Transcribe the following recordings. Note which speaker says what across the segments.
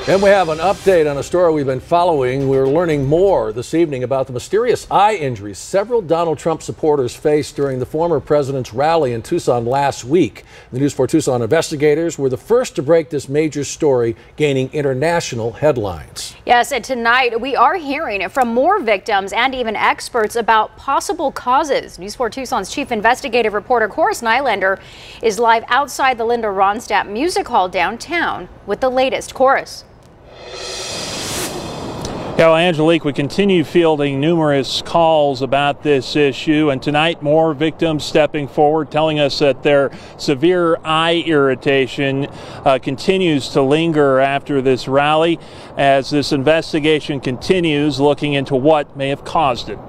Speaker 1: And we have an update on a story we've been following. We're learning more this evening about the mysterious eye injuries several Donald Trump supporters faced during the former president's rally in Tucson last week. The News 4 Tucson investigators were the first to break this major story, gaining international headlines.
Speaker 2: Yes, and tonight we are hearing from more victims and even experts about possible causes. News 4 Tucson's chief investigative reporter Horace Nylander is live outside the Linda Ronstadt Music Hall downtown with the latest. Horace.
Speaker 3: Yeah, well, Angelique, we continue fielding numerous calls about this issue, and tonight more victims stepping forward telling us that their severe eye irritation continues to linger after this rally as this investigation continues, looking into what may have caused it.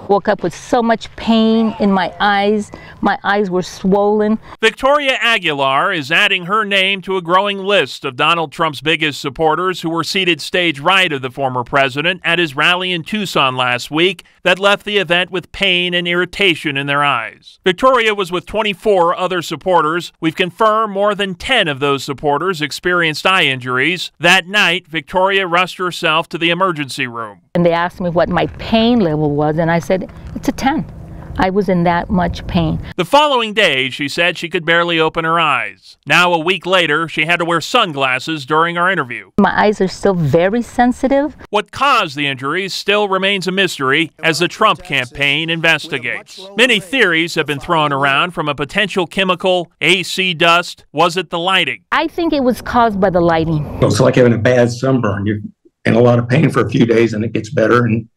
Speaker 4: Woke up with so much pain in my eyes. My eyes were swollen.
Speaker 3: Victoria Aguilar is adding her name to a growing list of Donald Trump's biggest supporters who were seated stage right of the former president at his rally in Tucson last week that left the event with pain and irritation in their eyes. Victoria was with 24 other supporters. We've confirmed more than 10 of those supporters experienced eye injuries. That night, Victoria rushed herself to the emergency room.
Speaker 4: And they asked me what my pain level was, and I said, it's a 10. I was in that much pain.
Speaker 3: The following day, she said she could barely open her eyes. Now, a week later, she had to wear sunglasses during our interview.
Speaker 4: My eyes are still very sensitive.
Speaker 3: What caused the injuries still remains a mystery as the Trump campaign investigates. Many theories have been thrown around, from a potential chemical, AC dust. Was it the lighting?
Speaker 4: I think it was caused by the lighting.
Speaker 5: It's like having a bad sunburn. You're in a lot of pain for a few days and it gets better, and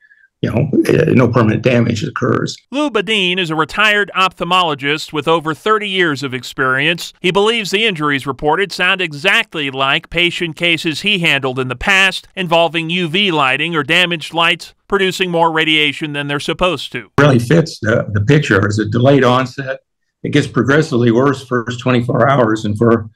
Speaker 5: no permanent damage occurs.
Speaker 3: Lou Badine is a retired ophthalmologist with over 30 years of experience. He believes the injuries reported sound exactly like patient cases he handled in the past involving UV lighting or damaged lights producing more radiation than they're supposed to.
Speaker 5: It really fits the picture. It's a delayed onset. It gets progressively worse first 24 hours, and for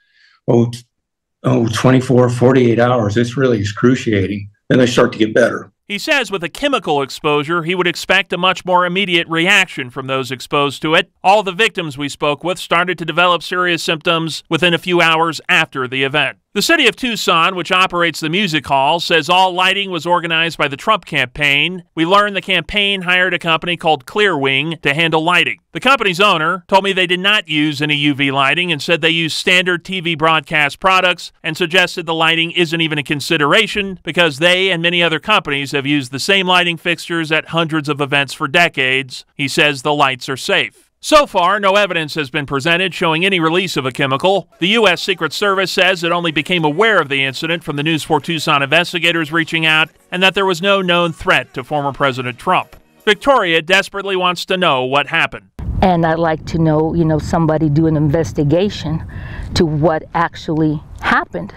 Speaker 5: 24, 48 hours, it's really excruciating. Then they start to get better.
Speaker 3: He says with a chemical exposure, he would expect a much more immediate reaction from those exposed to it. All the victims we spoke with started to develop serious symptoms within a few hours after the event. The city of Tucson, which operates the music hall, says all lighting was organized by the Trump campaign. We learned the campaign hired a company called Clearwing to handle lighting. The company's owner told me they did not use any UV lighting and said they used standard TV broadcast products, and suggested the lighting isn't even a consideration because they and many other companies have used the same lighting fixtures at hundreds of events for decades. He says the lights are safe. So far, no evidence has been presented showing any release of a chemical. The U.S. Secret Service says it only became aware of the incident from the News 4 Tucson investigators reaching out, and that there was no known threat to former President Trump. Victoria desperately wants to know what happened.
Speaker 4: And I'd like to know, somebody do an investigation to what actually happened.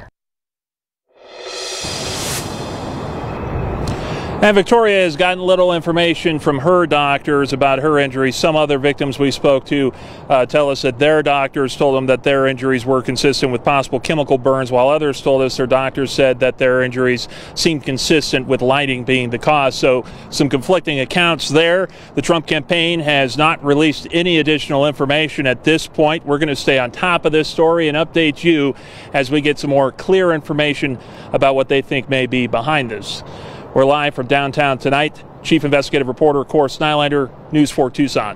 Speaker 3: And Victoria has gotten little information from her doctors about her injuries. Some other victims we spoke to tell us that their doctors told them that their injuries were consistent with possible chemical burns, while others told us their doctors said that their injuries seemed consistent with lighting being the cause. So some conflicting accounts there. The Trump campaign has not released any additional information at this point. We're going to stay on top of this story and update you as we get some more clear information about what they think may be behind this. We're live from downtown tonight. Chief Investigative Reporter Horace Nylander, News 4 Tucson.